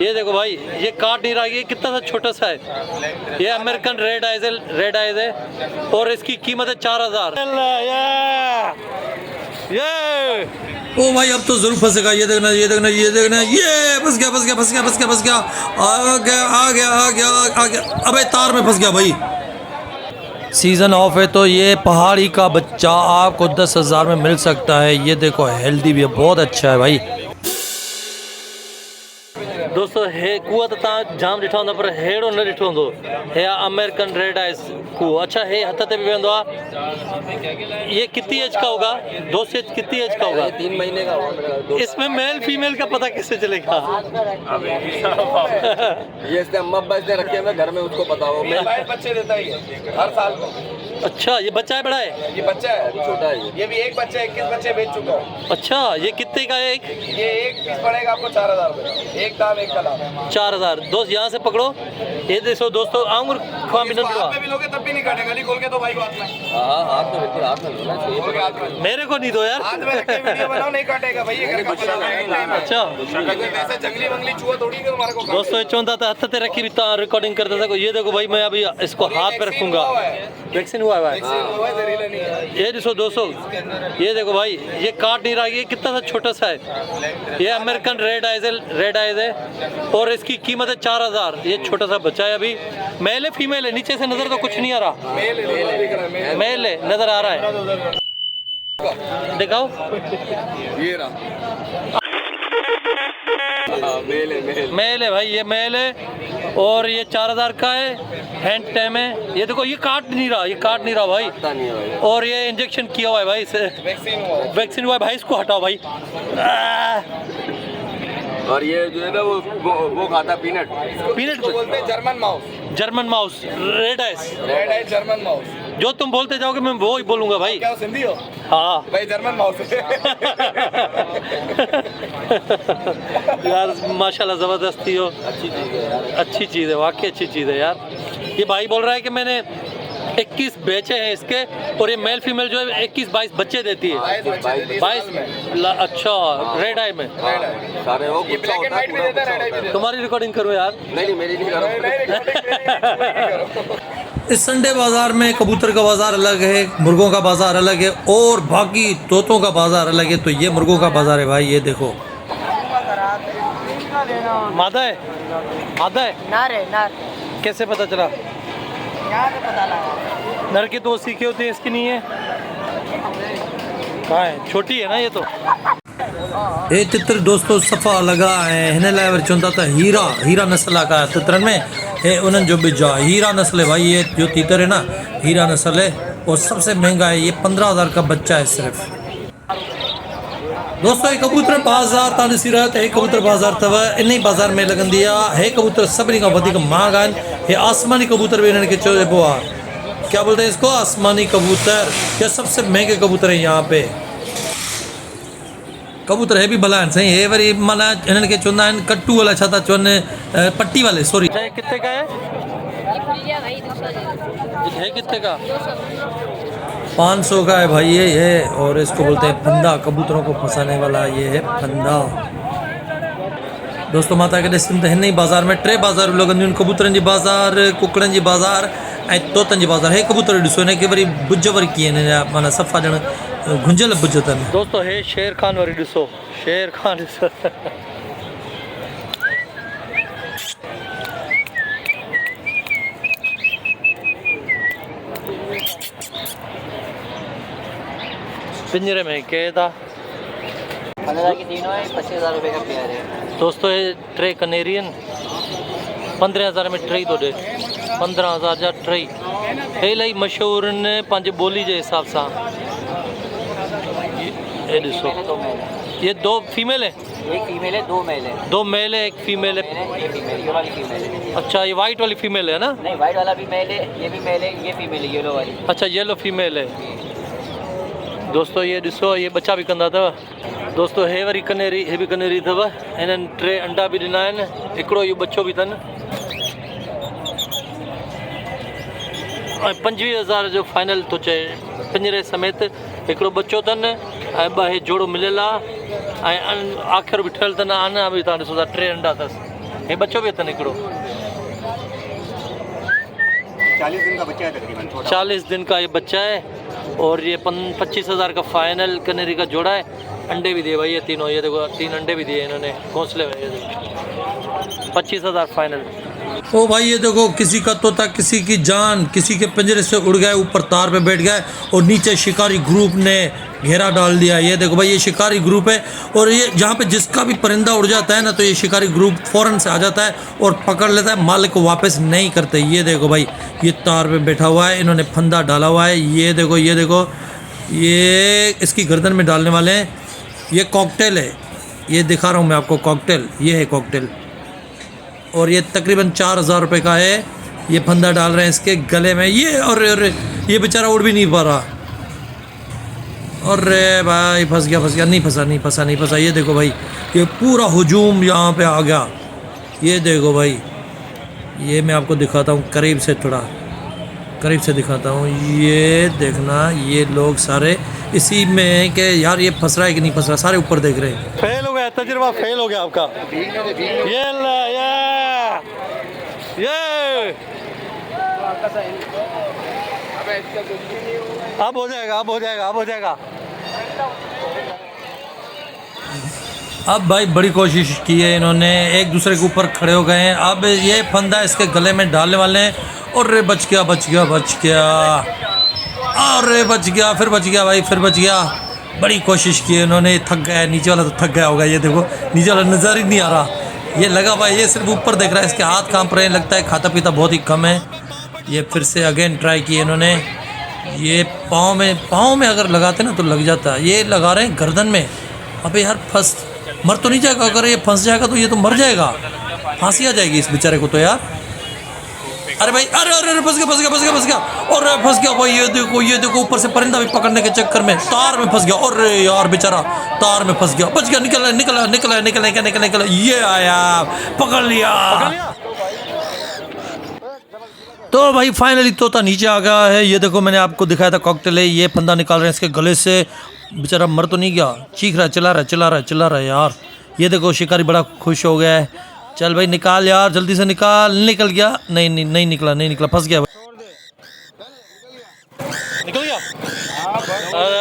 ये देखो भाई, ये काट नहीं रहा, ये कितना सा छोटा सा है। ये अमेरिकन रेड आइज है और इसकी कीमत है 4000। ये ओ भाई, अब तो जरूर फंसेगा। ये देखना, ये देखना, ये देखना, ये फंस गया, फंस गया, फंस गया, फंस गया, फंस गया, आ गया, आ गया, आ गया, आ गया। अबे तार में फंस गया भाई। सीज़न ऑफ है तो ये पहाड़ी का बच्चा आपको 10,000 में मिल सकता है। ये देखो, हेल्दी भी है, बहुत अच्छा है भाई। दोस्तों हे कुआ तो जाम ॾिठो हूंदो, पर हेड़ो न ॾिठो हूंदो। हे अमेरिकन रेड आइस कुओ। अच्छा, हे हथ ते भी वेंदो आहे। ये कितनी एज का होगा दोस्त? ये कितनी एज का होगा? 3 महीने का होगा। इसमें मेल फीमेल का पता कैसे चलेगा? ये इसने अम्मा अब्बा इसने रखे हैं घर में, उसको पता हो। मेल बच्चे देता ही है हर साल को। अच्छा, ये बच्चा है बड़ा है? ये बच्चा है, छोटा है। ये भी एक बच्चा 21 बच्चे बेच चुका हूँ। अच्छा, ये कितने का है? ये एक पीस पड़ेगा आपको 4000 रुपये। एक दाम एक का दाम 4000। दोस्त यहाँ से पकड़ो। ये देखो दोस्तों, आंगूर खुआ भी भी लोगे तब भी नहीं काटेगा। नहीं खोल के दो भाई को हाथ में। हाँ, हाथ में बिल्कुल हाथ में लो ना। मेरे को नहीं दो यार। हाथ में रख के वीडियो बनाओ, नहीं काटेगा भाई। ये अच्छा, ऐसे जंगली वंगली चूहा थोड़ी है तुम्हारे को। दोस्तों ये चौंधा था हथ ते रखी भी रिकॉर्डिंग करता था। ये देखो भाई, मैं अभी इसको हाथ पे रखूंगा। वैक्सीन हुआ है। ये देखो दोस्तों, ये देखो भाई, ये काट नहीं रहा, ये कितना सा छोटा सा है। ये अमेरिकन रेड आइज है और इसकी कीमत है 4000। ये छोटा सा बच्चा है। अभी मेल है फीमेल है? नीचे से नजर तो कुछ नहीं आ रहा। मेल है, नजर आ रहा है। दिखाओ। ये रहा। मेल है भाई, ये मेल है और ये 4000 का है। हैंड टाइम है। ये देखो, ये काट नहीं रहा, ये काट नहीं रहा भाई। और ये इंजेक्शन किया हुआ है भाई, वैक्सीन हुआ है भाई। इसको हटाओ भाई। और ये जो है ना वो खाता पीनट बोलते हैं German mouse red ice German mouse. जो तुम बोलते जाओगे मैं वो ही बोलूंगा भाई। क्या सिंधी हो? हाँ भाई, जर्मन माउस यार माशाल्लाह, जबरदस्ती हो। अच्छी चीज है यार, अच्छी चीज़ है, वाकई अच्छी चीज़ है यार। ये भाई बोल रहा है कि मैंने 21 बेचे हैं इसके, और ये मेल फीमेल जो है 21-22 बच्चे देती है। 22। अच्छा, रेड आई में सारे हो। ये ब्लैक एंड व्हाइट भी देता है, रेड आई भी देता है। तुम्हारी रिकॉर्डिंग करूँ यार? नहीं, मेरी नहीं करो। इस संडे बाजार में कबूतर का बाजार अलग है, मुर्गों का बाजार अलग है और बाकी तोतों का बाजार अलग है। तो ये मुर्गों का बाजार है भाई। ये देखो, मादा है, मादा है। नर है, नर। कैसे पता चला? यहाँ से पता लगा। नर की तो सीखे होते हैं, इसकी नहीं है। कहाँ है? छोटी है ना ये तो। ये तितर दोस्तों सफ़ा लगा है। हिन लाइ चवंदा था हीरा नस्ल का तितरनि में हे उन्हनि जो भी जा हीरा नस्ल है भाई। ये जो तीतर है ना, हीरा नस्ल है और सबसे महंगा है। ये 15,000 का बच्चा है सिर्फ। दोस्तों ये कबूतर बाज़ार तव्हां ॾिसी रहिया आहियो त हे कबूतर बाज़ार अथव। इन ई बाज़ार में लॻंदी आहे। हे कबूतर सभिनी खां वधीक महांगा आहिनि। हे आसमानी कबूतर भी इन्हनि खे चइबो आहे। क्या बोलते हैं इसको? आसमानी कबूतर। ये सबसे महंगे कबूतर है यहाँ पे। कबूतर है भी भला आहिनि साईं। हे वरी माना इन्हनि खे चवंदा आहिनि कट्टू वाला, छा था चवनि, पट्टी वाले, सॉरी। कितने का है? है कितने का? 500 का है भाई ये। और इसको बोलते हैं फंदा, कबूतरों को फंसाने वाला ये है फंदा। दोस्तों माता के ॾिसनि त हिन ई बाज़ार में 3 बाज़ार लॻंदियूं आहिनि। कबूतरनि जी बाज़ार, कुकड़नि जी बाज़ार ऐं तोतनि जी बाज़ार। हे कबूतर ॾिसो, हिन खे वरी बुज वरी कीअं आहिनि, माना सफ़ा ॼण घुंझल बुज अथनि। दोस्तों हे शेर खान वरी ॾिसो, शेर खान ॾिसो। पिंजरे में कैद था। 15 की तीनों है, 25,000 रुपये का पेयर है। दोस्तों ये 3 कनेरियन 15,000 में 3 तो दे। 15,000 जा 3। हे इलाही मशहूर आहिनि पंहिंजे ॿोली जे हिसाब सां। ये ॾिसो, ये 2 फीमेल है? एक फीमेल है, 2 मेल है। 2 मेल है, एक फीमेल है। ये फीमेल, ये वाली फीमेल है। अच्छा, ये वाइट वाली फीमेल है ना? नहीं, वाइट वाला भी मेल है, ये भी मेल है, ये फीमेल है, येलो वाली। अच्छा, येलो फीमेल है। दोस्तों ये ॾिसो, ये बच्चा भी कंदा अथव। दोस्तों हे वरी कनेरी, हे भी कनेरी अथव। इन्हनि 3 अंडा भी ॾिना आहिनि। हिकिड़ो इहो बच्चो भी अथनि। 25,000 जो फाइनल थो चए, पिंजरे समेत। हिकिड़ो बच्चो अथनि ऐं 2 जोड़ो मिलियल आहे। ऐं आख़िर बि ठहियल अथनि। आना बि तव्हां ॾिसो था, 3 अंडा अथसि। ये बच्चों भी इतना निकलो 40 दिन का बच्चा है तकरीबन, छोटा। 40 दिन का ये बच्चा है और ये 25,000 का फाइनल कनेरी का जोड़ा है। अंडे भी दिए भाई ये तीनों, ये देखो 3 अंडे भी दिए इन्होंने घोंसले में, ये देखो 25,000 फाइनल। ओ भाई ये देखो किसी का तोता, किसी की जान, किसी के पिंजरे से उड़ गए, ऊपर तार पे बैठ गए और नीचे शिकारी ग्रुप ने घेरा डाल दिया। ये देखो भाई ये शिकारी ग्रुप है और ये जहाँ पे जिसका भी परिंदा उड़ जाता है ना तो ये शिकारी ग्रुप फौरन से आ जाता है और पकड़ लेता है, मालिक को वापस नहीं करते। ये देखो भाई ये तार पे बैठा हुआ है, इन्होंने फंदा डाला हुआ है। ये देखो ये इसकी गर्दन में डालने वाले हैं। ये कॉकटेल है, ये दिखा रहा हूँ मैं आपको कॉकटेल, ये है कॉकटेल और ये तकरीबन 4,000 रुपये का है। ये फंदा डाल रहे हैं इसके गले में ये और ये बेचारा उड़ भी नहीं पा रहा। अरे भाई फंस गया, नहीं फंसा। ये देखो भाई ये पूरा हुजूम यहाँ पे आ गया। ये देखो भाई ये मैं आपको दिखाता हूँ करीब से दिखाता हूँ। ये देखना ये लोग सारे इसी में कि यार ये फंस रहा है कि नहीं फंस रहा, सारे ऊपर देख रहे हैं। फेल हो गया, तजुर्बा फेल हो गया आपका। ये अब हो जाएगा। अब भाई बड़ी कोशिश की है इन्होंने, एक दूसरे के ऊपर खड़े हो गए हैं। अब ये फंदा इसके गले में डालने वाले हैं और बच गया, अरे बच गया, फिर बच गया। बड़ी कोशिश की है इन्होंने, थक गया नीचे वाला, तो थक गया होगा। ये देखो नीचे वाला नज़र ही नहीं आ रहा, ये लगा भाई ये सिर्फ ऊपर देख रहा है, इसके हाथ कांप रहे हैं, लगता है खाता पीता बहुत ही कम है। ये फिर से अगेन ट्राई किए इन्होंने। ये पाँव में अगर लगाते ना तो लग जाता है, ये लगा रहे हैं गर्दन में। अबे यार मर तो नहीं जाएगा, अगर ये फंस जाएगा तो ये तो मर जाएगा, फांसी आ जाएगी इस बेचारे को तो यार। अरे भाई अरे फंस गया और फंस गया भाई। ये देखो ऊपर से परिंदा भी पकड़ने के चक्कर में तार में फंस गया। और यार बेचारा तार में फंस गया, बच गया, निकला। ये आया, पकड़ लिया। तो भाई फाइनली तोता नीचे आ गया है। ये देखो मैंने आपको दिखाया था कॉकटेल है, ये फंदा निकाल रहे हैं इसके गले से। बेचारा मर तो नहीं गया, चीख रहा है, चिल्ला रहा है यार। ये देखो शिकारी बड़ा खुश हो गया है। चल भाई निकाल यार, जल्दी से निकल गया। नहीं निकला, फंस गया निकल गया। अरे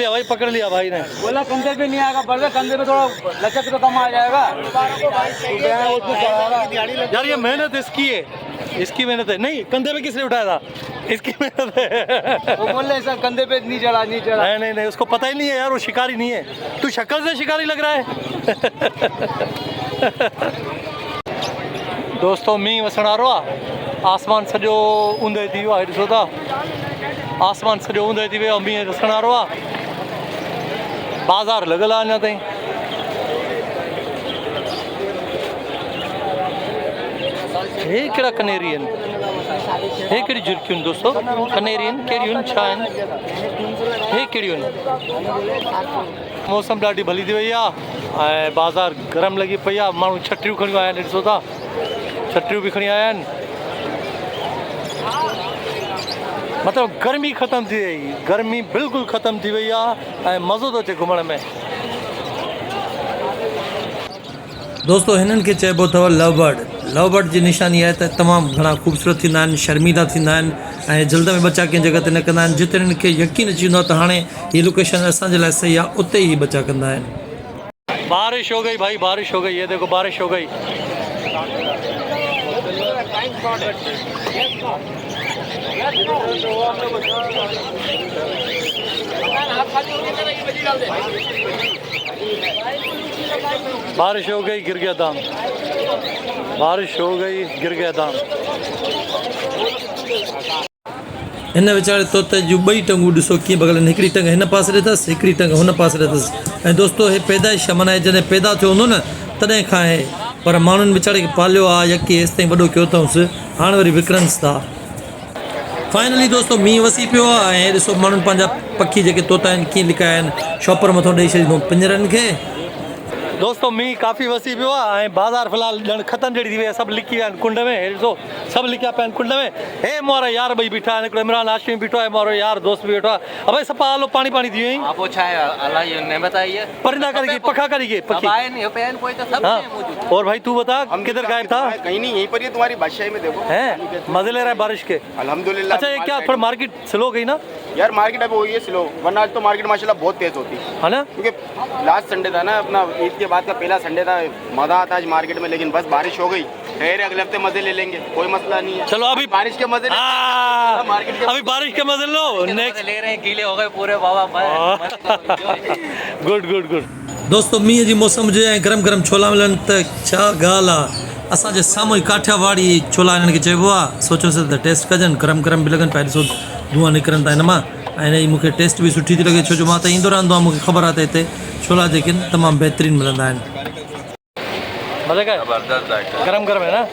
भाई पकड़ लिया भाई ने। बोला कंधे पे नहीं आएगा, बल्कि कंधे पे थोड़ा लचक तो कम आ जाएगा। यार ये मेहनत इसकी मेहनत है। नहीं कंधे पे किसने उठाया था, इसकी मेहनत है। वो बोल रहे सर कंधे पे नहीं चढ़ा। नहीं उसको पता ही नहीं है यार, वो शिकारी नहीं है। तू शक्ल से शिकारी लग रहा है। दोस्तों मींहुं वसण वारो आहे, आसमान सॼो ऊंधे थी वियो आहे, ॾिसो था आसमान सॼो ऊंधे थी वियो, मींहुं वसण वारो आहे। बाज़ार लॻल आहे अञा ताईं। हे कहिड़ा कनेरी आहिनि, हे कहिड़ी झिरकियूं आहिनि दोस्तो, कनेरी आहिनि कहिड़ियूं आहिनि, छा आहिनि, हे कहिड़ियूं आहिनि। मौसम ॾाढी भली थी वई आहे ऐं बाज़ार गरम लॻी पई आहे। माण्हू छटिरियूं खणी आया आहिनि, ॾिसो था छटिरियूं बि खणी आया आहिनि। मतिलबु गर्मी ख़तमु थी वई, गर्मी बिल्कुलु ख़तमु थी वई आहे ऐं मज़ो थो अचे घुमण में। दोस्तों हिननि खे चइबो अथव लव बर्ड जी निशानी आहे त तमामु घणा ख़ूबसूरत थींदा आहिनि, शर्मीला थींदा आहिनि ऐं जल्द में बचा कंहिं जॻह ते न कंदा आहिनि। जिते हिननि खे यकीन अची वेंदो आहे त हाणे हीअ लोकेशन असांजे लाइ सही आहे, उते ई बचा कंदा आहिनि। बारिश हो गई भाई, बारिश हो गई, ये देखो बारिश हो गई। बारिश हो गई, गिर गया दाम। बारिश हो गई, गिर गया दाम। हिन वीचारे तोते जूं ॿई टंगूं ॾिसो कीअं बगल, हिकिड़ी टंग हिन पासे ॾिठसि, हिकिड़ी टंग हुन पासे ॾिठसि। ऐं दोस्तो हे पैदाइश माना जॾहिं पैदा थियो हूंदो न तॾहिं खां आहे, पर माण्हुनि वीचारे खे पालियो आहे, यकी हेसि ताईं वॾो कयो अथऊंसि, हाणे वरी विकिणनिसि था। फाइनली दोस्तो मींहुं वसी पियो आहे ऐं ॾिसो माण्हुनि पंहिंजा पखी जेके तोता आहिनि कीअं लिकाया आहिनि, शॉपर मथां ॾेई छॾींदो पिंजरनि खे। दोस्तों मी काफ़ी वसी पियो आहे ऐं बाज़ार फ़िलहाल ॼण ख़तमु जहिड़ी थी वई आहे सभु लिकी विया आहिनि कुंड में हे ॾिसो सभु लिकिया पिया आहिनि कुंड में हे मोरा यार ॿई बीठा आहिनि हिकिड़ो इमरान हाशमी बीठो आहे मोरो यार दोस्त बि वेठो आहे अबे सफ़ा हलो पाणी पाणी थी वई आप वो छाया अल्लाह ये ने बताइए परिंदा करेगी पखा करेगी अब पखी आए नहीं पे कोई तो सब हाँ है मौजूद और भाई तू बता किधर गायब था कहीं नहीं, यहीं पर ही तुम्हारी बादशाही में देखो। हैं मज़े ले रहा है बारिश के अल्हम्दुलिल्लाह। अच्छा ये क्या थोड़ा मार्केट स्लो गई ना यार मार्केट अभी हुई है स्लो, वरना आज तो मार्केट माशाल्लाह बहुत तेज होती है ना क्योंकि लास्ट संडे था ना अपना ईद के बाद का पहला संडे था, मजा आता आज मार्केट में, लेकिन बस बारिश हो गई। खैर अगले हफ्ते मजे ले लेंगे, कोई मसला नहीं है। चलो अभी बारिश के मजे मार्केट के अभी बारिश के मजे लो नेक्स्ट ले रहे हैं गीले हो गए पूरे बाबा गुड गुड गुड दोस्तों मींहं जी मौसम जो आहे गरम गरम छोला मिलनि त छा ॻाल्हि आहे असांजे साम्हूं ई काठियावाड़ी छोला हिननि खे चइबो आहे सोचियोसीं त टेस्ट कजनि गरम गरम बि लॻनि पिया ॾिसो धुआं निकिरनि था हिन मां ऐं हिन जी मूंखे टेस्ट बि सुठी थी लॻे छो जो मां त ईंदो रहंदो आहियां मूंखे ख़बर आहे त हिते छोला जेके आहिनि तमामु बहितरीनु मिलंदा आहिनि मज़े का जबरदस्त जायका गरम गरम है ना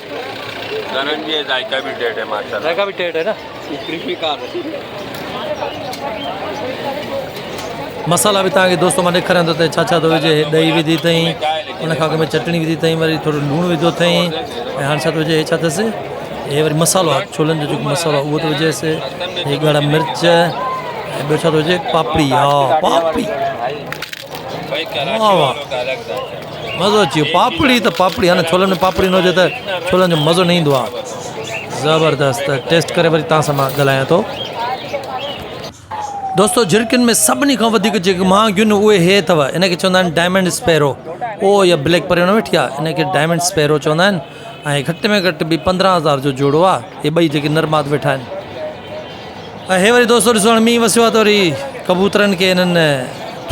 गरम भी है, जायका भी टेट है माशाल्लाह। जायका भी टेट है ना मसाला बि तव्हांखे दोस्तो मां ॾेखारियां थो त छा छा थो विझे ॾही विधी अथई उन खां अॻु में चटणी विधी अथई वरी थोरो लूणु विधो अथई ऐं हाणे छा थो विझे छा अथसि हे वरी मसालो आहे छोलनि जो जेको मसालो आहे उहो थो विझेसि हे ॻाढ़ा मिर्च ऐं ॿियो छा थो विझे पापड़ी हा पापड़ी वाह वाह मज़ो अची वियो पापड़ी त पापड़ी आहे न छोलनि में पापड़ी न हुजे त छोलनि जो मज़ो न ईंदो आहे ज़बरदस्त टेस्ट करे वरी तव्हां सां मां ॻाल्हायां थो दोस्तों झिरकियुनि में सभिनी खां वधीक जेके महांगियूं उहे हे अथव इनखे चवंदा आहिनि डायमंड स्पैरो ओ या ब्लैक परे न वेठी आहे इनखे डायमंड स्पैरो चवंदा आहिनि ऐं घटि में घटि बि 15,000 जो जोड़ो आहे हे ॿई जेके नरमाद वेठा आहिनि ऐं हे वरी दोस्तो ॾिसो हाणे मींहुं वसियो आहे त वरी कबूतरनि खे हिननि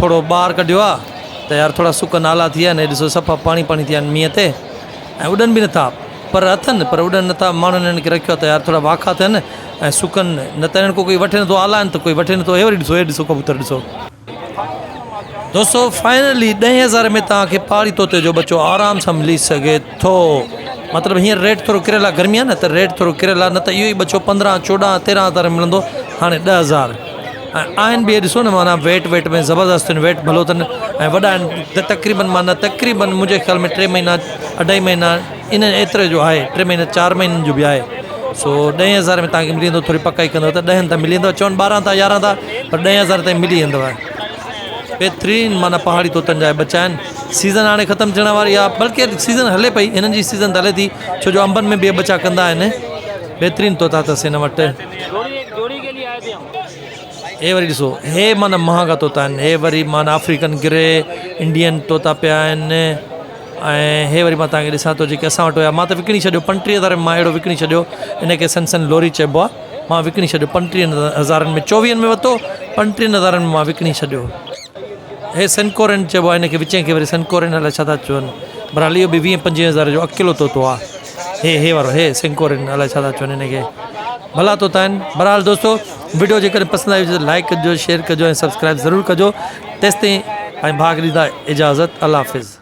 थोरो ॿाहिरि कढियो आहे त यार थोरा सुक नाला थी विया आहिनि ॾिसो सफ़ा पाणी पाणी थी विया आहिनि मींहं ते ऐं उॾनि बि नथा पर अथनि पर उॾनि नथा माण्हुनि हिननि खे रखियो आहे त यार थोरा वाखा थियनि ऐं सुकनि न त हिननि को कोई वठे नथो आला आहिनि त कोई वठे नथो हे वरी ॾिसो हे ॾिसो कबूतर ॾिसो दोस्तो फाइनली 10,000 में तव्हांखे पहाड़ी तोते जो बच्चो आराम सां मिली सघे थो मतिलबु हींअर रेट थोरो किरियल आहे गर्मी आहे न त रेट थोरो किरियल आहे न त इहो ई बच्चो 15, 14, 13,000 मिलंदो हाणे 10,000 ऐं आहिनि बि ॾिसो न माना वेट में ज़बरदस्त आहिनि वेट भलो अथनि ऐं वॾा आहिनि त तक़रीबन मुंहिंजे ख़्याल में 3 महीना 2.5 महीना इन एतिरे जो आहे 3 महीना 4 महीननि जो बि आहे सो 10,000 में तव्हांखे मिली वेंदो थोरी पकाई कंदव त 10 ताईं मिली वेंदव चवनि 12 था 11 था पर 10,000 ताईं मिली वेंदव बहितरीनु माना पहाड़ी तोतनि जा बचा आहिनि सीज़न हाणे ख़तमु थियण वारी आहे बल्कि सीज़न हले पई हिननि जी सीज़न त हले थी छो जो अंबनि में बि बचा कंदा आहिनि बहितरीनु तोता अथसि हिन वटि हे वरी ॾिसो हे माना महांगा तोता आहिनि हे वरी माना अफ्रीकन गिरे इंडियन तोता पिया आहिनि ऐं हे वरी मां तव्हांखे ॾिसां थो जेके असां वटि हुया मां त विकिणी छॾियो 35,000 में मां अहिड़ो विकिणी छॾियो इनखे सन लोरी चइबो आहे मां विकिणी छॾियो 35,000 में 24 में वरितो 35,000 में मां विकिणी छॾियो हे सेनकोरेन चइबो आहे हिनखे विचें खे वरी सेनकोरेन अलाए छा था चवनि बरहाल इहो बि 20-25,000 जो अकेलो तोतो आहे हे वारो हे सेनकोरेन अलाए छा था चवनि हिनखे भला तोता आहिनि बहरहाल दोस्तो वीडियो जेकॾहिं पसंदि आई हुजे लाइक कजो शेयर कजो ऐं सब्सक्राइब ज़रूरु कजो तेसिताईं ऐं भाग ॾींदा इजाज़त अल्लाह हाफ़िज़